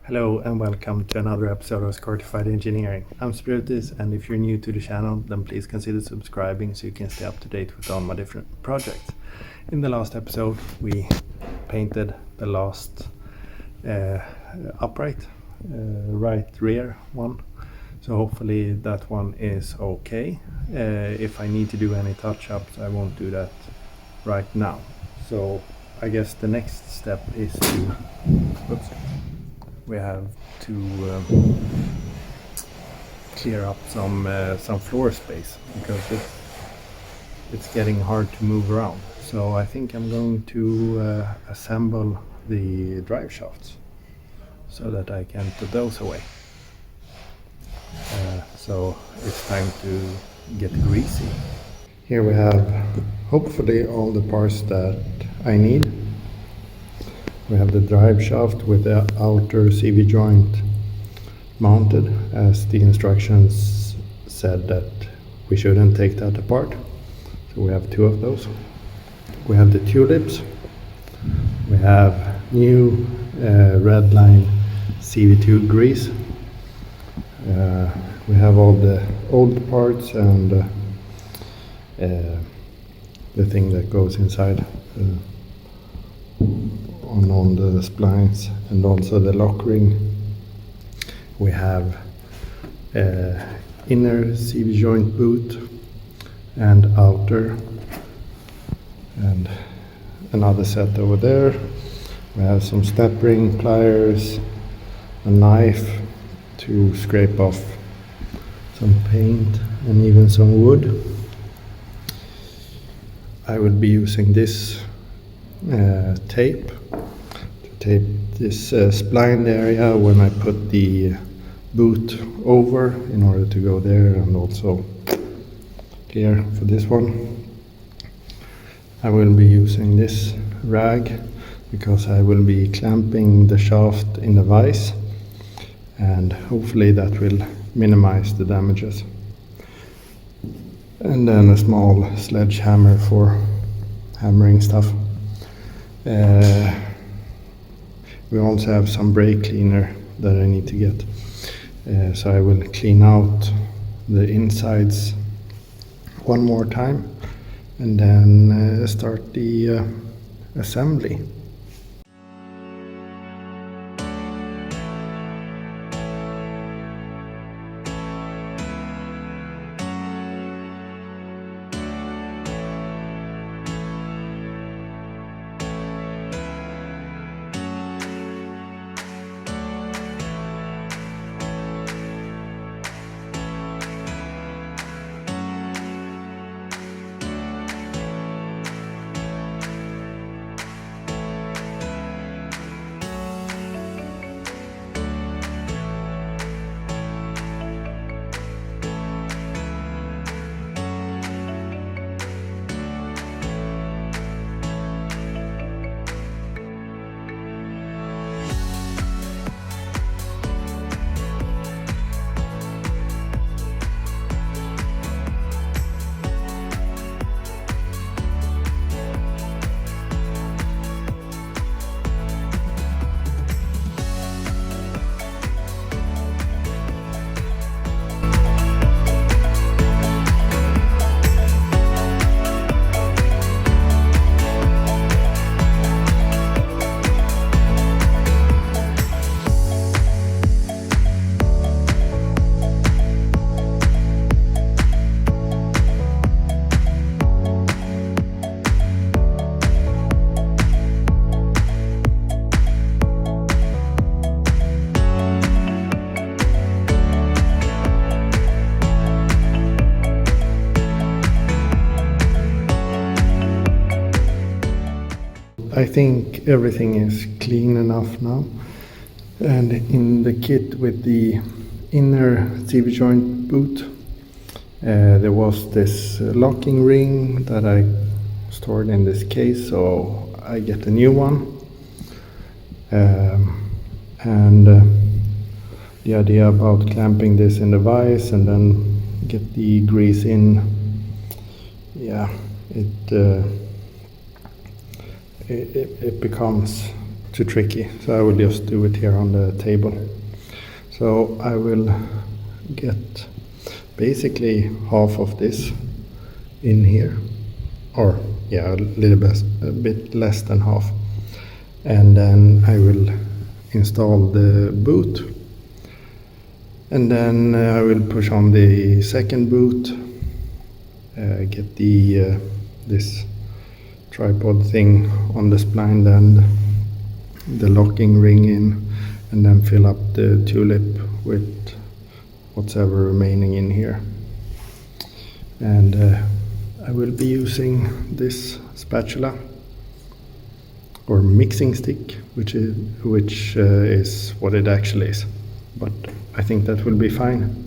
Hello and welcome to another episode of Squirtified Engineering. I'm Spiritus, and if you're new to the channel, then please consider subscribing so you can stay up to date with all my different projects. In the last episode, we painted the last upright, right rear one. So hopefully that one is okay. If I need to do any touch-ups, I won't do that right now. So I guess the next step is to... Oops. We have to clear up some floor space because it's getting hard to move around. So I think I'm going to assemble the drive shafts so that I can put those away. So it's time to get greasy. Here we have hopefully all the parts that I need. We have the drive shaft with the outer CV joint mounted, as the instructions said that we shouldn't take that apart. So we have two of those. We have the tulips. We have new red line CV2 grease. We have all the old parts and the thing that goes inside. On the splines, and also the lock ring. We have inner CV joint boot and outer, and another set over there. We have some step ring, pliers, a knife to scrape off some paint and even some wood. I will be using this tape to tape this spline area when I put the boot over, in order to go there, and also here for this one. I will be using this rag because I will be clamping the shaft in the vise, and hopefully that will minimize the damages. And then a small sledgehammer for hammering stuff. We also have some brake cleaner that I need to get. So I will clean out the insides one more time and then start the assembly. I think everything is clean enough now, and in the kit with the inner CV joint boot there was this locking ring that I stored in this case, so I get a new one. And the idea about clamping this in the vise and then get the grease in, yeah, it becomes too tricky, so I will just do it here on the table. So I will get basically half of this in here, or yeah, a bit less than half, and then I will install the boot, and then I will push on the second boot, get the this tripod thing on the spline end, the locking ring in, and then fill up the tulip with whatever remaining in here. And I will be using this spatula or mixing stick, which is what it actually is, but I think that will be fine.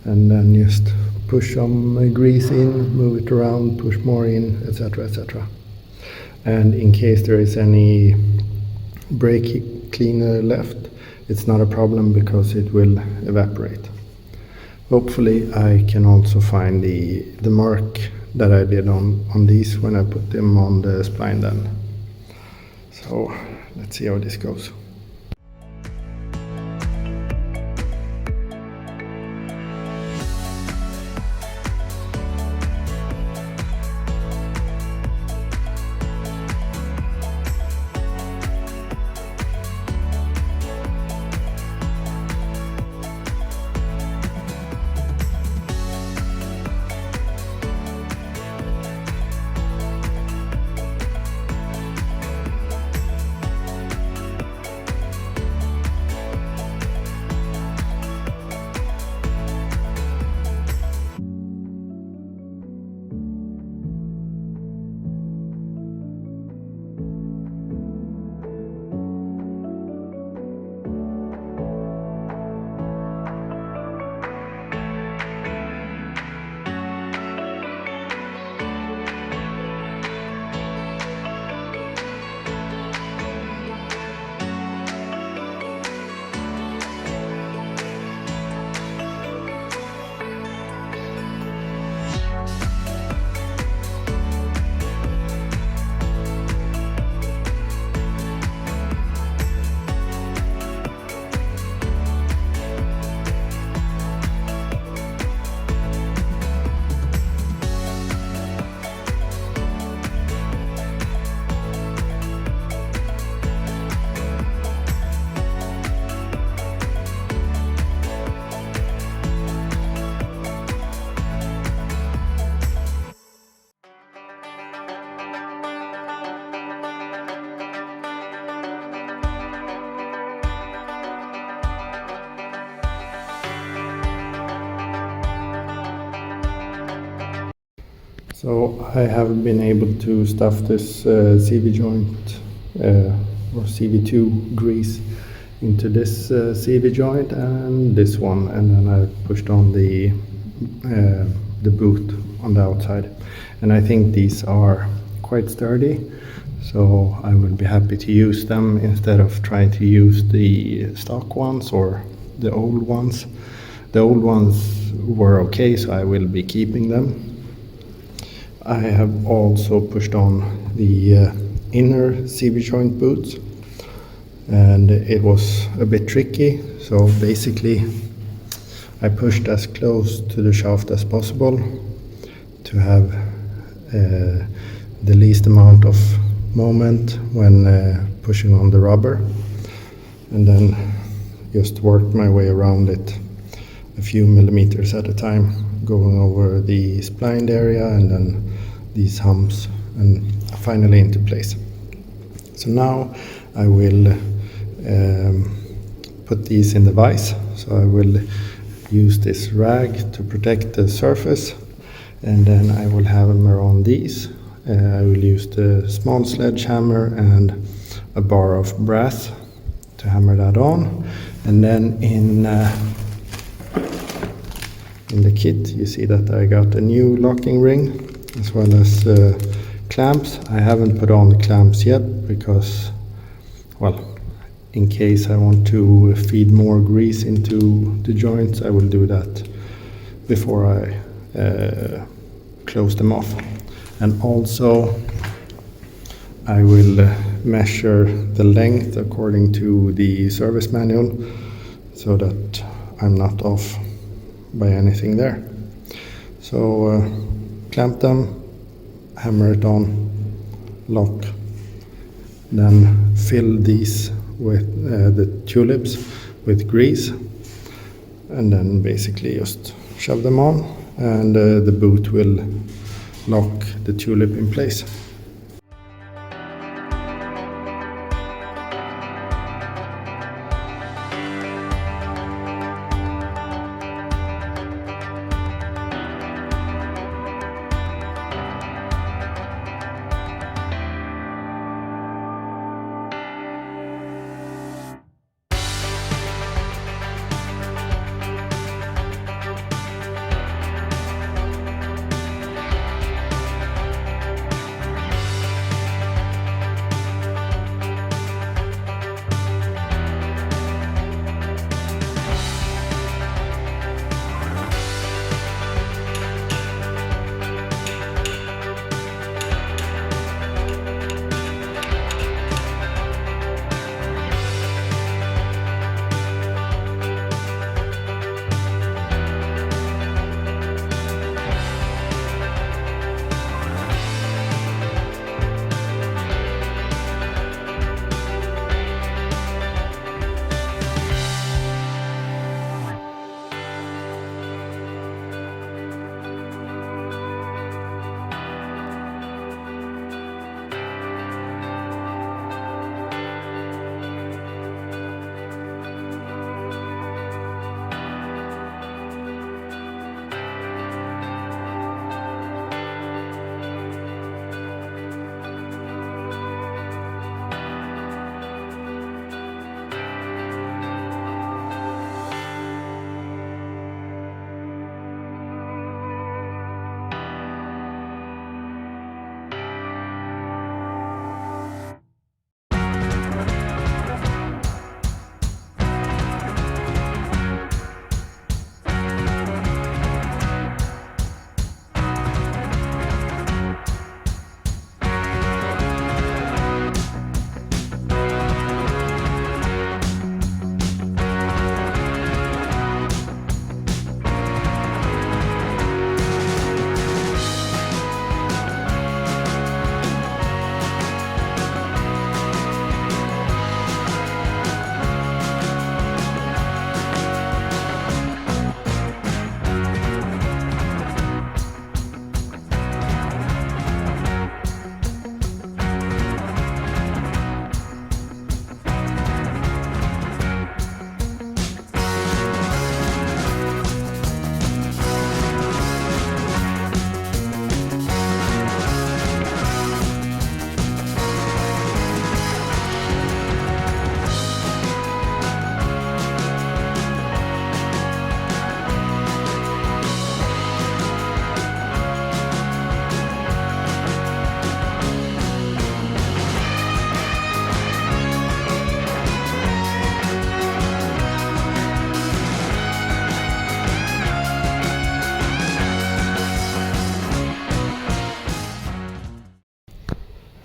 And then just push some grease in, move it around, push more in, etc., etc. And in case there is any brake cleaner left, it's not a problem because it will evaporate. Hopefully I can also find the mark that I did on these when I put them on the spline then. So let's see how this goes. So I have been able to stuff this CV joint or CV2 grease into this CV joint and this one, and then I pushed on the boot on the outside, and I think these are quite sturdy, so I will be happy to use them instead of trying to use the stock ones or the old ones. The old ones were okay, so I will be keeping them. I have also pushed on the inner CV joint boots, and it was a bit tricky, so basically I pushed as close to the shaft as possible to have the least amount of moment when pushing on the rubber, and then just worked my way around it a few millimeters at a time, going over the splined area and then these humps and finally into place. So now I will put these in the vise. So I will use this rag to protect the surface, and then I will hammer on these. I will use the small sledgehammer and a bar of brass to hammer that on. And then in the kit you see that I got a new locking ring as well as clamps. I haven't put on the clamps yet because, well, in case I want to feed more grease into the joints, I will do that before I close them off. And also I will measure the length according to the service manual so that I'm not off by anything there. So clamp them, hammer it on, lock, then fill these with the tulips with grease, and then basically just shove them on, and the boot will lock the tulip in place.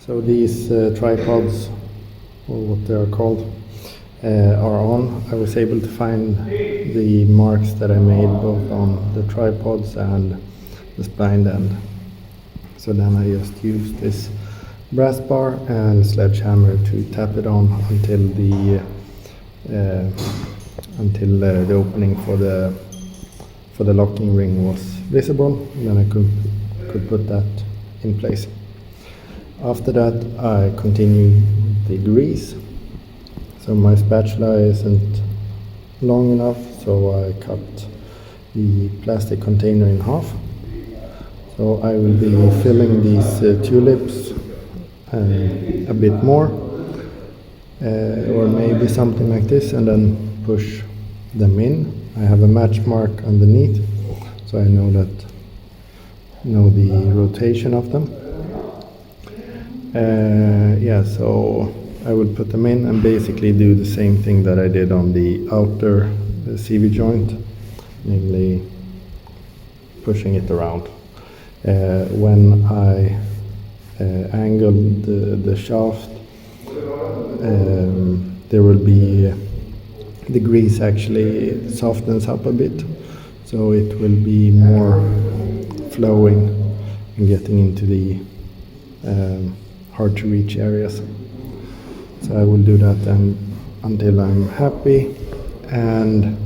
So these tripods, or what they are called, are on. I was able to find the marks that I made both on the tripods and the spline end. So then I just used this brass bar and sledgehammer to tap it on until the opening for the locking ring was visible, and then I could put that in place. After that I continued the grease. So my spatula isn't long enough, so I cut the plastic container in half. So I will be filling these tulips a bit more, or maybe something like this, and then push them in. I have a match mark underneath, so I know the rotation of them. So I will put them in and basically do the same thing that I did on the outer CV joint, namely pushing it around. When I angled the shaft there will be the grease actually softens up a bit, so it will be more flowing and getting into the hard to reach areas. So I will do that then until I'm happy, and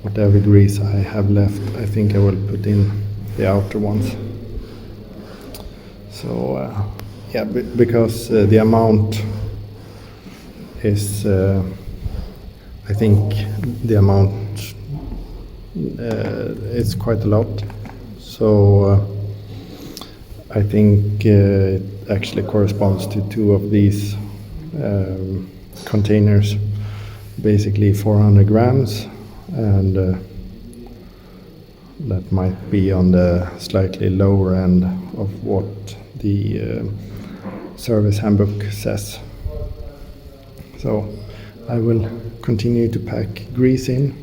whatever grease I have left, I think I will put in the outer ones. So yeah, because the amount is, I think the amount is quite a lot. So I think it actually corresponds to 2 of these containers, basically 400 grams, and that might be on the slightly lower end of what the service handbook says. So I will continue to pack grease in,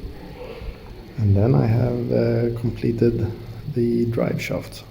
and then I have completed the drive shafts.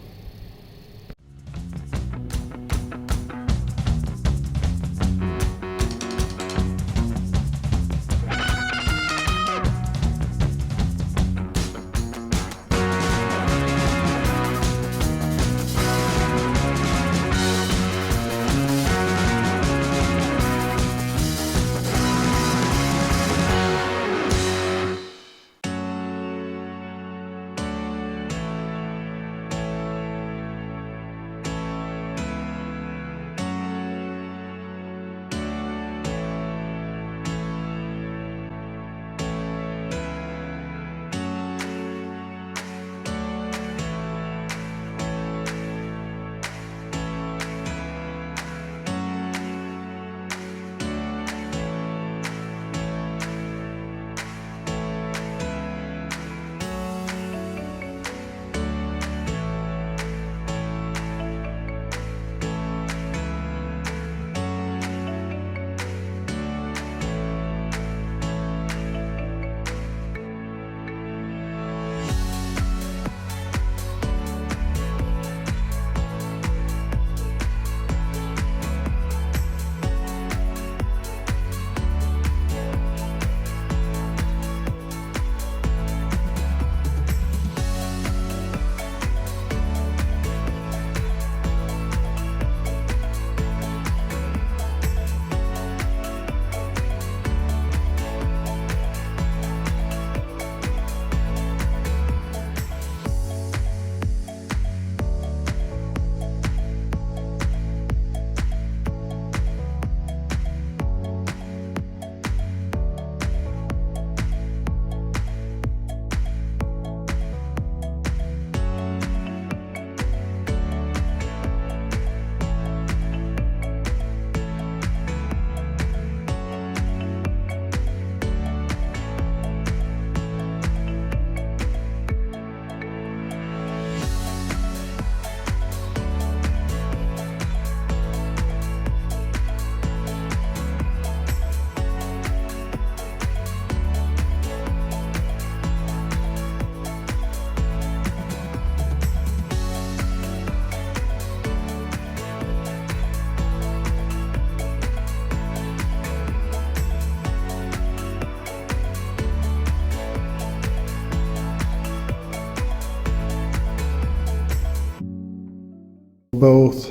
Both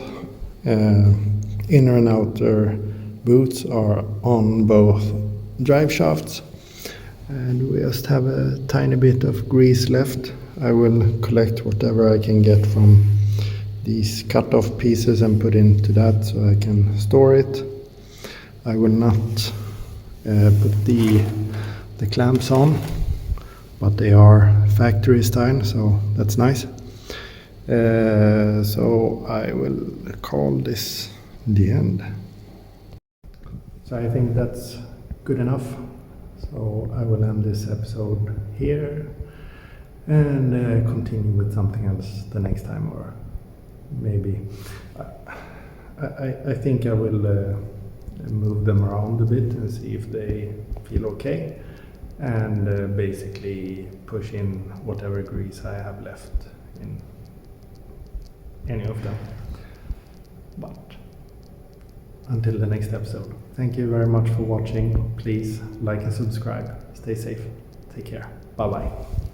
inner and outer boots are on both drive shafts, and we just have a tiny bit of grease left. I will collect whatever I can get from these cut-off pieces and put into that so I can store it. I will not put the clamps on, but they are factory style, so that's nice. So I will call this the end. So I think that's good enough. So I will end this episode here and continue with something else the next time, or maybe I think I will move them around a bit and see if they feel okay, and basically push in whatever grease I have left in any of them. But until the next episode. Thank you very much for watching. Please like and subscribe. Stay safe. Take care. Bye bye.